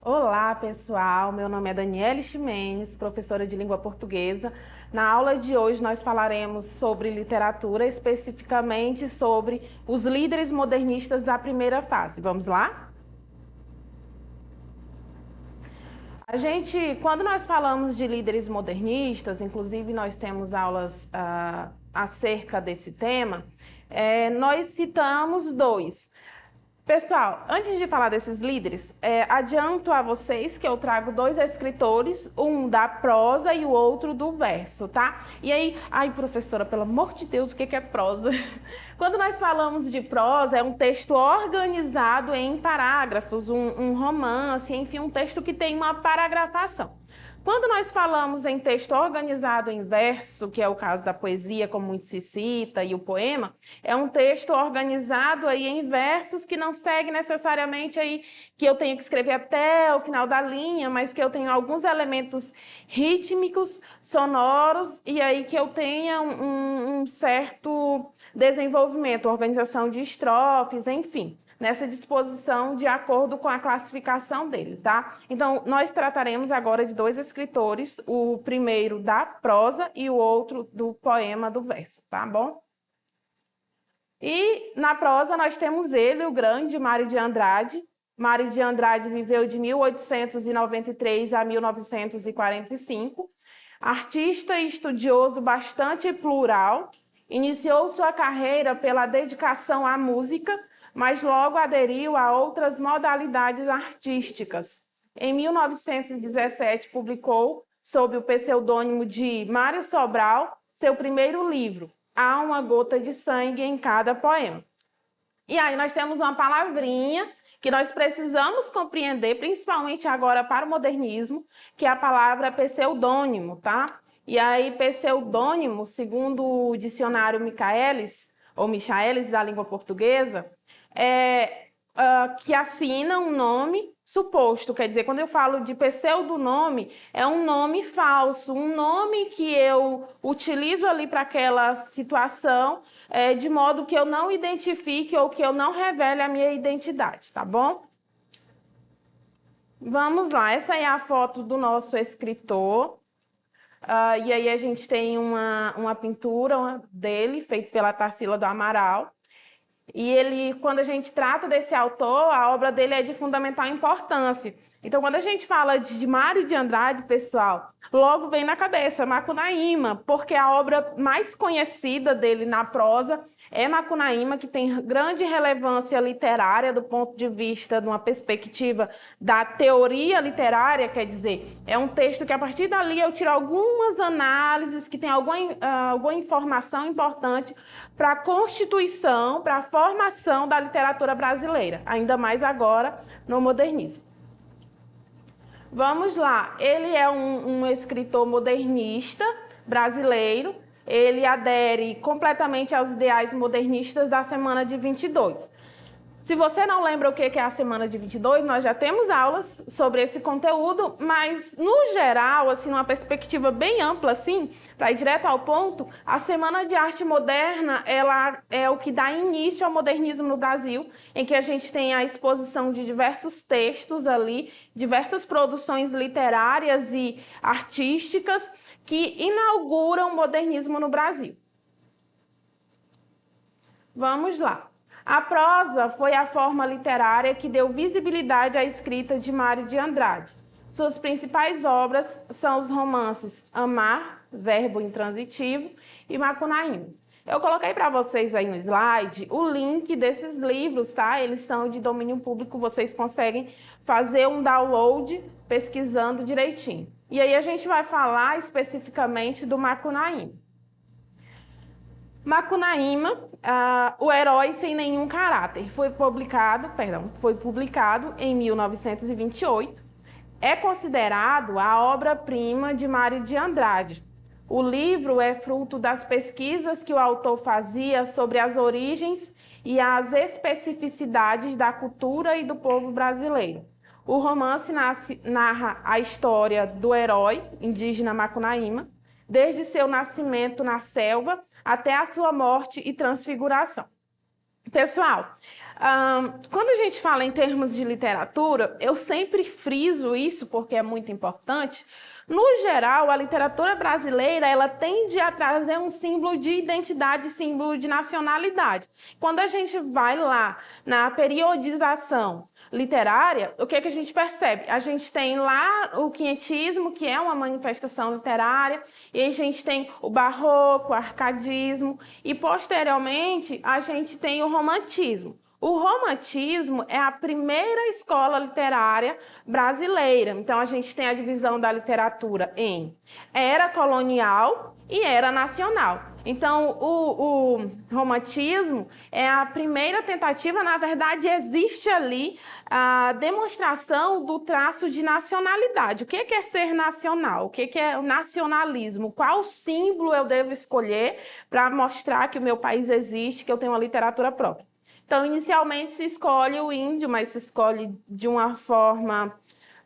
Olá, pessoal. Meu nome é Daniele Ximenes, professora de língua portuguesa. Na aula de hoje nós falaremos sobre literatura, especificamente sobre os líderes modernistas da primeira fase. Vamos lá? Quando nós falamos de líderes modernistas, inclusive nós temos aulas acerca desse tema, nós citamos dois. Pessoal, antes de falar desses líderes, adianto a vocês que eu trago dois escritores, um da prosa e o outro do verso, tá? E aí, ai professora, pelo amor de Deus, o que é prosa? Quando nós falamos de prosa, é um texto organizado em parágrafos, um romance, enfim, um texto que tem uma paragrafação. Quando nós falamos em texto organizado em verso, que é o caso da poesia, como muito se cita, e o poema, é um texto organizado aí em versos que não segue necessariamente aí que eu tenha que escrever até o final da linha, mas que eu tenho alguns elementos rítmicos, sonoros, e aí que eu tenha um certo desenvolvimento, organização de estrofes, enfim, nessa disposição de acordo com a classificação dele, tá? Então, nós trataremos agora de dois escritores, o primeiro da prosa e o outro do poema do verso, tá bom? E na prosa nós temos ele, o grande Mário de Andrade. Mário de Andrade viveu de 1893 a 1945, artista e estudioso bastante plural. Iniciou sua carreira pela dedicação à música, mas logo aderiu a outras modalidades artísticas. Em 1917, publicou, sob o pseudônimo de Mário Sobral, seu primeiro livro, Há uma Gota de Sangue em Cada Poema. E aí nós temos uma palavrinha que nós precisamos compreender, principalmente agora para o modernismo, que é a palavra pseudônimo, tá? E aí, pseudônimo, segundo o dicionário Michaelis, ou Michaelis da língua portuguesa, que assina um nome suposto. Quer dizer, quando eu falo de pseudonome, é um nome falso, um nome que eu utilizo ali para aquela situação, de modo que eu não identifique ou que eu não revele a minha identidade, tá bom? Vamos lá, essa é a foto do nosso escritor. E aí a gente tem uma pintura dele, feita pela Tarsila do Amaral. E ele, quando a gente trata desse autor, a obra dele é de fundamental importância. Então, quando a gente fala de Mário de Andrade, pessoal, logo vem na cabeça Macunaíma, porque a obra mais conhecida dele na prosa é Macunaíma, que tem grande relevância literária do ponto de vista de uma perspectiva da teoria literária, quer dizer, é um texto que a partir dali eu tiro algumas análises que tem alguma informação importante para a constituição, para a formação da literatura brasileira, ainda mais agora no modernismo. Vamos lá, ele é um escritor modernista brasileiro, ele adere completamente aos ideais modernistas da Semana de 22. Se você não lembra o que é a Semana de 22, nós já temos aulas sobre esse conteúdo, mas, no geral, assim, numa perspectiva bem ampla, assim, para ir direto ao ponto, a Semana de Arte Moderna, ela é o que dá início ao modernismo no Brasil, em que a gente tem a exposição de diversos textos ali, diversas produções literárias e artísticas que inauguram o modernismo no Brasil. Vamos lá. A prosa foi a forma literária que deu visibilidade à escrita de Mário de Andrade. Suas principais obras são os romances Amar, Verbo Intransitivo, e Macunaíma. Eu coloquei para vocês aí no slide o link desses livros, tá? Eles são de domínio público, vocês conseguem fazer um download pesquisando direitinho. E aí a gente vai falar especificamente do Macunaíma. Macunaíma, O Herói Sem Nenhum Caráter, foi publicado em 1928. É considerado a obra-prima de Mário de Andrade. O livro é fruto das pesquisas que o autor fazia sobre as origens e as especificidades da cultura e do povo brasileiro. O romance narra a história do herói indígena Macunaíma, desde seu nascimento na selva até a sua morte e transfiguração. Pessoal, quando a gente fala em termos de literatura, eu sempre friso isso porque é muito importante. No geral, a literatura brasileira, ela tende a trazer um símbolo de identidade, símbolo de nacionalidade. Quando a gente vai lá na periodização literária, o que a gente percebe? A gente tem lá o quinhentismo, que é uma manifestação literária, e a gente tem o barroco, o arcadismo, e posteriormente a gente tem o romantismo. O romantismo é a primeira escola literária brasileira. Então, a gente tem a divisão da literatura em era colonial e era nacional. Então, o romantismo é a primeira tentativa, na verdade, existe ali a demonstração do traço de nacionalidade. O que é ser nacional? O que é o nacionalismo? Qual símbolo eu devo escolher para mostrar que o meu país existe, que eu tenho uma literatura própria? Então, inicialmente se escolhe o índio, mas se escolhe de uma forma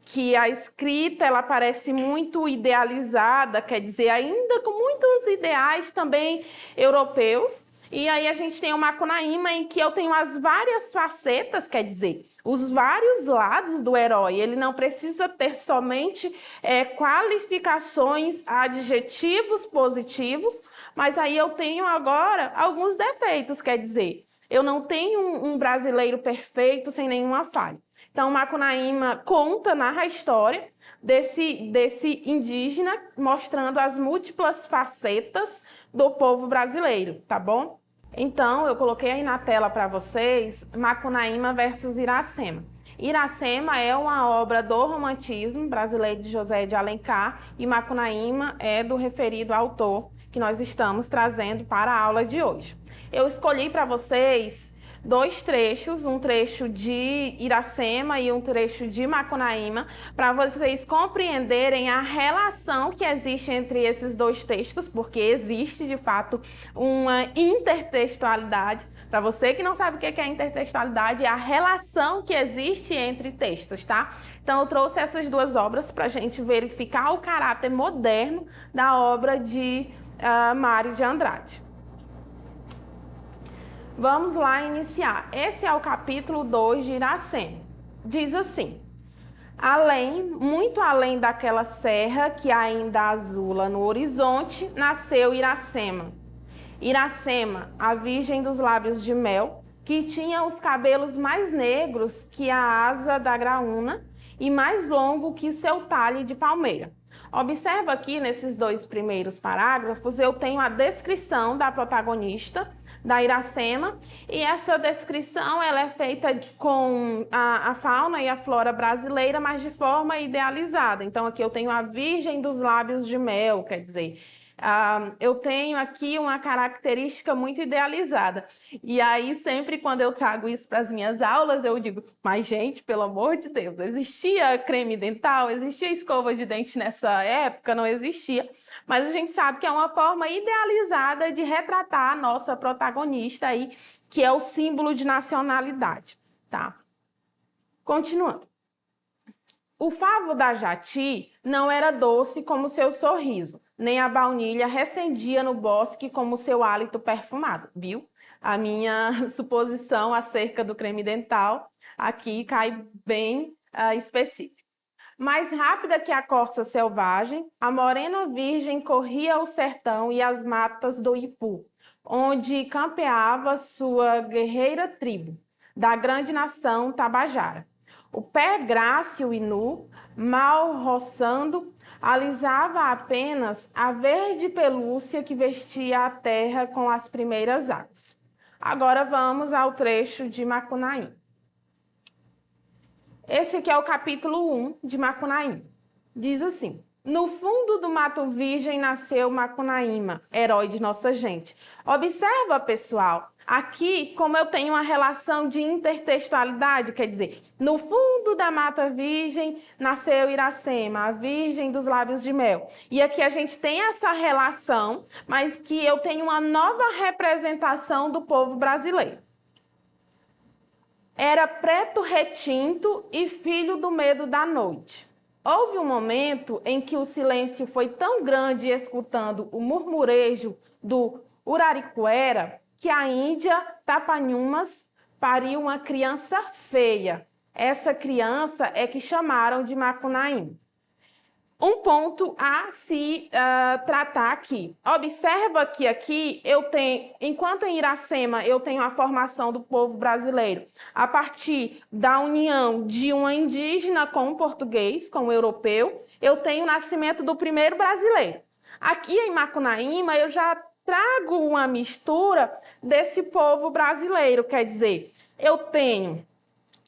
que a escrita ela parece muito idealizada, quer dizer, ainda com muitos ideais também europeus. E aí a gente tem o Macunaíma, em que eu tenho as várias facetas, quer dizer, os vários lados do herói. Ele não precisa ter somente qualificações, adjetivos positivos, mas aí eu tenho agora alguns defeitos, quer dizer, eu não tenho um brasileiro perfeito sem nenhuma falha. Então, Macunaíma narra a história desse indígena, mostrando as múltiplas facetas do povo brasileiro, tá bom? Então, eu coloquei aí na tela para vocês Macunaíma versus Iracema. Iracema é uma obra do romantismo brasileiro de José de Alencar e Macunaíma é do referido autor que nós estamos trazendo para a aula de hoje. Eu escolhi para vocês dois trechos, um trecho de Iracema e um trecho de Macunaíma, para vocês compreenderem a relação que existe entre esses dois textos, porque existe, de fato, uma intertextualidade. Para você que não sabe o que é intertextualidade, é a relação que existe entre textos, tá? Então, eu trouxe essas duas obras para a gente verificar o caráter moderno da obra de Mário de Andrade. Vamos lá iniciar. Esse é o capítulo 2 de Iracema. Diz assim: muito além daquela serra que ainda azula no horizonte, nasceu Iracema. Iracema, a virgem dos lábios de mel, que tinha os cabelos mais negros que a asa da graúna e mais longo que seu talhe de palmeira. Observa aqui, nesses dois primeiros parágrafos, eu tenho a descrição da protagonista, da Iracema, e essa descrição ela é feita com a fauna e a flora brasileira, mas de forma idealizada. Então, aqui eu tenho a virgem dos lábios de mel, quer dizer, eu tenho aqui uma característica muito idealizada. E aí, sempre quando eu trago isso para as minhas aulas, eu digo, mas gente, pelo amor de Deus, existia creme dental, existia escova de dente nessa época? Não existia. Mas a gente sabe que é uma forma idealizada de retratar a nossa protagonista aí, que é o símbolo de nacionalidade, tá? Continuando. O favo da jati não era doce como seu sorriso, nem a baunilha recendia no bosque como seu hálito perfumado, viu? A minha suposição acerca do creme dental aqui cai bem específico. Mais rápida que a corça selvagem, a morena virgem corria o sertão e as matas do Ipu, onde campeava sua guerreira tribo, da grande nação Tabajara. O pé grácil e nu, mal roçando, alisava apenas a verde pelúcia que vestia a terra com as primeiras águas. Agora vamos ao trecho de Macunaíma. Esse aqui é o capítulo 1 de Macunaíma. Diz assim: no fundo do mato virgem nasceu Macunaíma, herói de nossa gente. Observa, pessoal, aqui como eu tenho uma relação de intertextualidade, quer dizer, no fundo da mata virgem nasceu Iracema, a virgem dos lábios de mel. E aqui a gente tem essa relação, mas que eu tenho uma nova representação do povo brasileiro. Era preto retinto e filho do medo da noite. Houve um momento em que o silêncio foi tão grande escutando o murmurejo do Uraricuera que a Índia Tapanhumas pariu uma criança feia. Essa criança é que chamaram de Macunaíma. Um ponto a se tratar aqui. Observa que aqui eu tenho, enquanto em Iracema eu tenho a formação do povo brasileiro a partir da união de uma indígena com o português, com o europeu, eu tenho o nascimento do primeiro brasileiro. Aqui em Macunaíma eu já trago uma mistura desse povo brasileiro, quer dizer, eu tenho...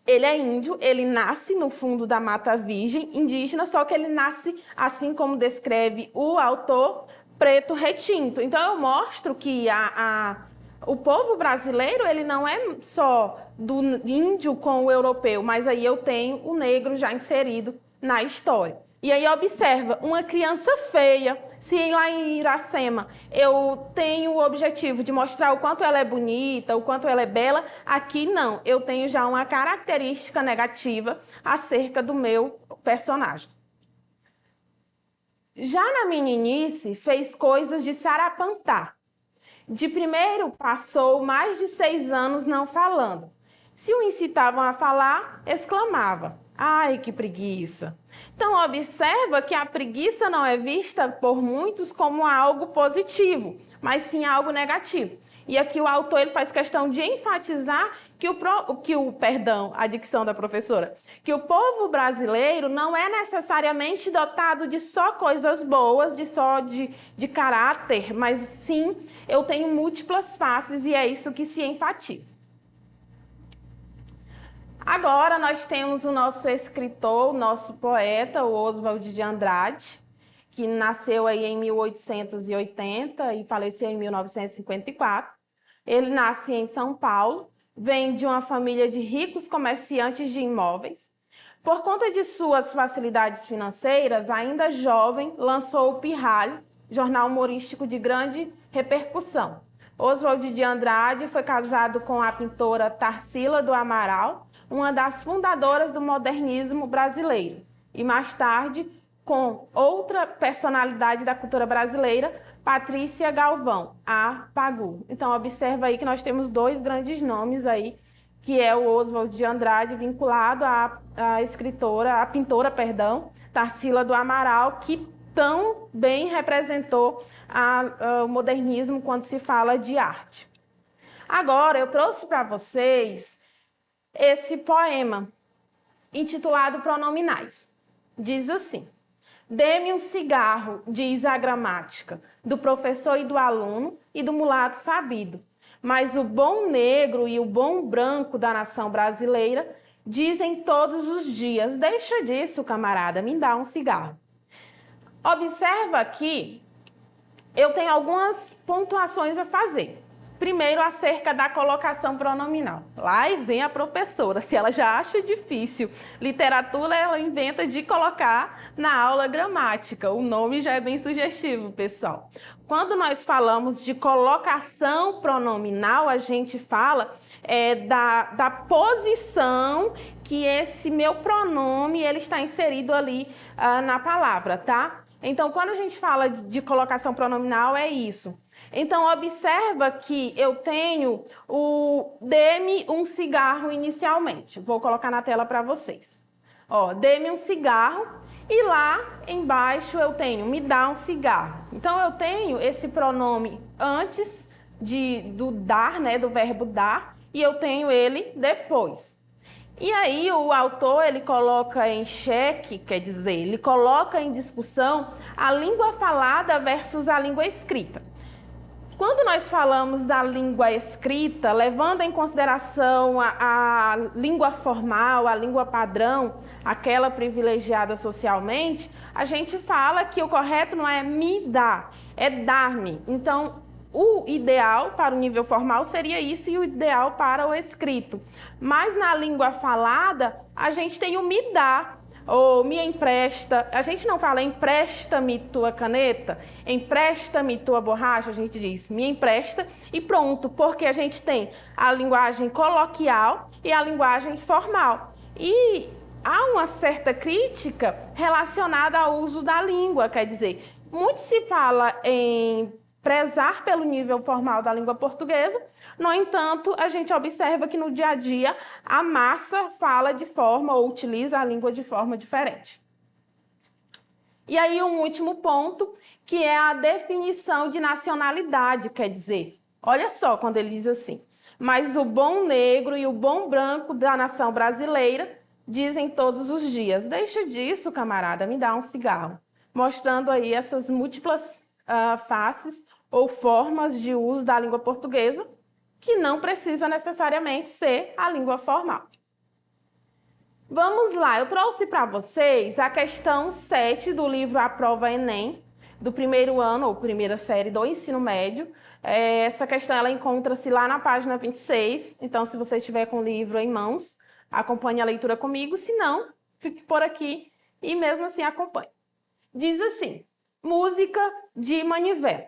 Ele é índio, ele nasce no fundo da Mata Virgem, indígena, só que ele nasce, assim como descreve o autor, preto retinto. Então, eu mostro que o povo brasileiro ele não é só do índio com o europeu, mas aí eu tenho o negro já inserido na história. E aí observa, uma criança feia, se lá em Iracema eu tenho o objetivo de mostrar o quanto ela é bonita, o quanto ela é bela, aqui não, eu tenho já uma característica negativa acerca do meu personagem. Já na meninice, fez coisas de sarapantá. De primeiro, passou mais de 6 anos não falando. Se o incitavam a falar, exclamava: "Ai, que preguiça!" Então, observa que a preguiça não é vista por muitos como algo positivo, mas sim algo negativo. E aqui o autor ele faz questão de enfatizar que a dicção da professora, que o povo brasileiro não é necessariamente dotado de só coisas boas, de caráter, mas sim eu tenho múltiplas faces e é isso que se enfatiza. Agora nós temos o nosso escritor, o nosso poeta, o Oswald de Andrade, que nasceu aí em 1880 e faleceu em 1954. Ele nasce em São Paulo, vem de uma família de ricos comerciantes de imóveis. Por conta de suas facilidades financeiras, ainda jovem, lançou o Pirralho, jornal humorístico de grande repercussão. Oswald de Andrade foi casado com a pintora Tarsila do Amaral, uma das fundadoras do modernismo brasileiro, e mais tarde com outra personalidade da cultura brasileira, Patrícia Galvão, a Pagu. Então observa aí que nós temos 2 grandes nomes aí, que é o Oswald de Andrade vinculado à pintora, Tarsila do Amaral, que tão bem representou o modernismo quando se fala de arte. Agora eu trouxe para vocês esse poema, intitulado Pronominais. Diz assim: "Dê-me um cigarro", diz a gramática, "do professor e do aluno e do mulato sabido. Mas o bom negro e o bom branco da nação brasileira dizem todos os dias: deixa disso, camarada, me dá um cigarro." Observa aqui, eu tenho algumas pontuações a fazer. Primeiro, acerca da colocação pronominal. Lá vem a professora, se ela já acha difícil literatura, ela inventa de colocar na aula gramática. O nome já é bem sugestivo, pessoal. Quando nós falamos de colocação pronominal, a gente fala da posição que esse meu pronome ele está inserido ali na palavra, tá? Então, quando a gente fala de colocação pronominal, é isso. Então, observa que eu tenho o "dê-me um cigarro" inicialmente. Vou colocar na tela para vocês. Ó, "dê-me um cigarro", e lá embaixo eu tenho "me dá um cigarro". Então, eu tenho esse pronome antes do dar, né, do verbo dar, e eu tenho ele depois. E aí o autor ele coloca em xeque, quer dizer, ele coloca em discussão a língua falada versus a língua escrita. Quando nós falamos da língua escrita, levando em consideração a língua formal, a língua padrão, aquela privilegiada socialmente, a gente fala que o correto não é "me dá", é "dar-me". Então, o ideal para o nível formal seria isso e o ideal para o escrito. Mas na língua falada, a gente tem o "me dá", ou me empresta. A gente não fala empresta-me tua caneta, empresta-me tua borracha, a gente diz me empresta e pronto, porque a gente tem a linguagem coloquial e a linguagem formal. E há uma certa crítica relacionada ao uso da língua, quer dizer, muito se fala em prezar pelo nível formal da língua portuguesa. No entanto, a gente observa que no dia a dia a massa fala de forma ou utiliza a língua de forma diferente. E aí um último ponto, que é a definição de nacionalidade, quer dizer, olha só quando ele diz assim, mas o bom negro e o bom branco da nação brasileira dizem todos os dias, deixa disso, camarada, me dá um cigarro. Mostrando aí essas múltiplas faces ou formas de uso da língua portuguesa, que não precisa necessariamente ser a língua formal. Vamos lá, eu trouxe para vocês a questão 7 do livro A Prova Enem, do primeiro ano ou primeira série do ensino médio. Essa questão ela encontra-se lá na página 26, então se você estiver com o livro em mãos, acompanhe a leitura comigo, se não, fique por aqui e mesmo assim acompanhe. Diz assim, música de manivela.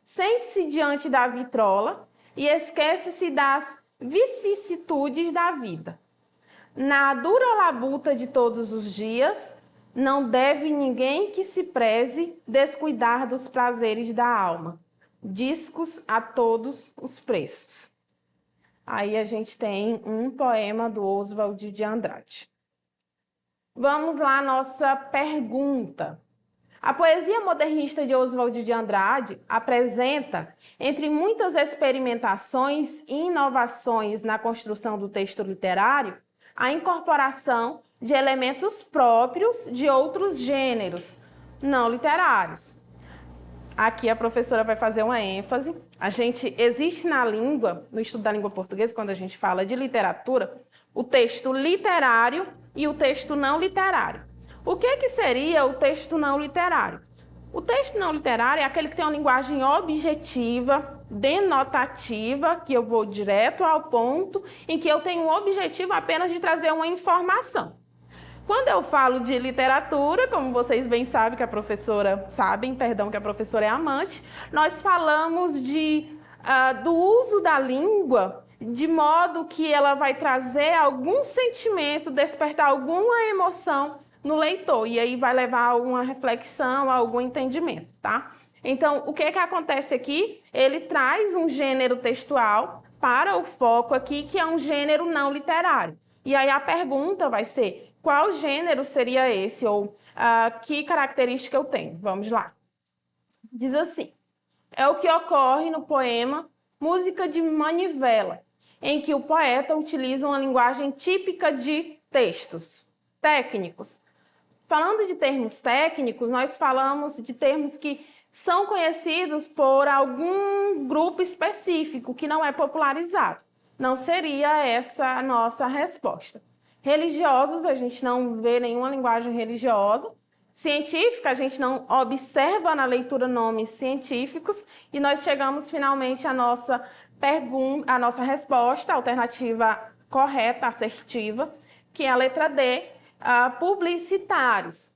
Sente-se diante da vitrola e esquece-se das vicissitudes da vida. Na dura labuta de todos os dias, não deve ninguém que se preze descuidar dos prazeres da alma. Discos a todos os preços. Aí a gente tem um poema do Oswald de Andrade. Vamos lá, nossa pergunta. A poesia modernista de Oswald de Andrade apresenta, entre muitas experimentações e inovações na construção do texto literário, a incorporação de elementos próprios de outros gêneros não literários. Aqui a professora vai fazer uma ênfase. Existe na língua, no estudo da língua portuguesa, quando a gente fala de literatura, o texto literário e o texto não literário. O que seria o texto não literário? O texto não literário é aquele que tem uma linguagem objetiva, denotativa, que eu vou direto ao ponto, em que eu tenho o objetivo apenas de trazer uma informação. Quando eu falo de literatura, como vocês bem sabem que a professora é amante, nós falamos do uso da língua de modo que ela vai trazer algum sentimento, despertar alguma emoção no leitor, e aí vai levar a alguma reflexão, a algum entendimento, tá? Então, o que acontece aqui? Ele traz um gênero textual para o foco aqui, que é um gênero não literário. E aí a pergunta vai ser, qual gênero seria esse? Ou que característica eu tenho? Vamos lá. Diz assim, é o que ocorre no poema Música de Manivela, em que o poeta utiliza uma linguagem típica de textos técnicos. Falando de termos técnicos, nós falamos de termos que são conhecidos por algum grupo específico, que não é popularizado. Não seria essa a nossa resposta. Religiosos, a gente não vê nenhuma linguagem religiosa. Científica, a gente não observa na leitura nomes científicos. E nós chegamos finalmente à nossa pergunta, à nossa resposta, a alternativa correta, assertiva, que é a letra D, publicitários.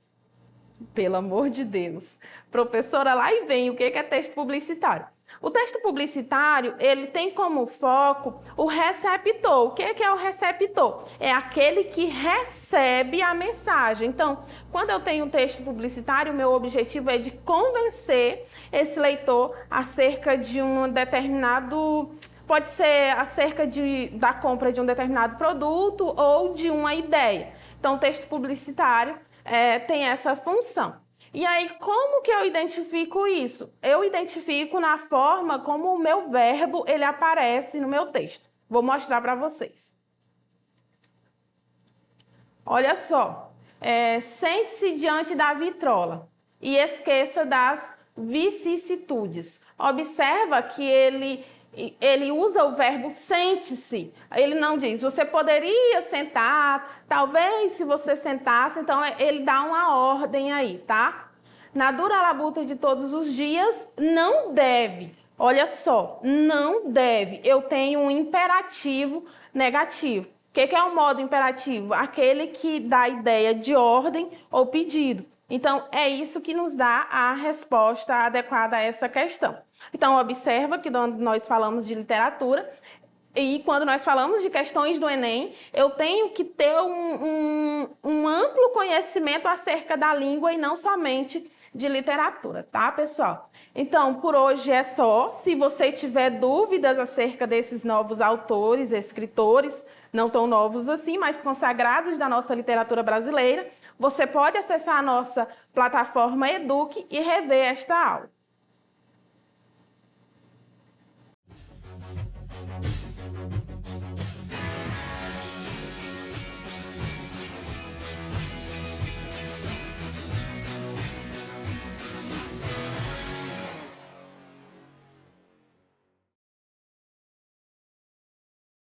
Pelo amor de Deus. Professora, lá e vem, o que é texto publicitário? O texto publicitário, ele tem como foco o receptor. O que é o receptor? É aquele que recebe a mensagem. Então, quando eu tenho um texto publicitário, o meu objetivo é de convencer esse leitor acerca de um determinado... Pode ser acerca da compra de um determinado produto ou de uma ideia. Então, o texto publicitário tem essa função. E aí, como que eu identifico isso? Eu identifico na forma como o meu verbo ele aparece no meu texto. Vou mostrar para vocês. Olha só. Sente-se diante da vitrola e esqueça das vicissitudes. Observa que ele usa o verbo sente-se. Ele não diz, você poderia sentar, talvez se você sentasse. Então, ele dá uma ordem aí, tá? Na dura labuta de todos os dias, não deve. Olha só, não deve. Eu tenho um imperativo negativo. O que é o modo imperativo? Aquele que dá a ideia de ordem ou pedido. Então, é isso que nos dá a resposta adequada a essa questão. Então, observa que nós falamos de literatura e quando nós falamos de questões do Enem, eu tenho que ter um amplo conhecimento acerca da língua e não somente de literatura, tá, pessoal? Então, por hoje é só. Se você tiver dúvidas acerca desses novos autores, escritores, não tão novos assim, mas consagrados da nossa literatura brasileira, você pode acessar a nossa plataforma Eduque e rever esta aula.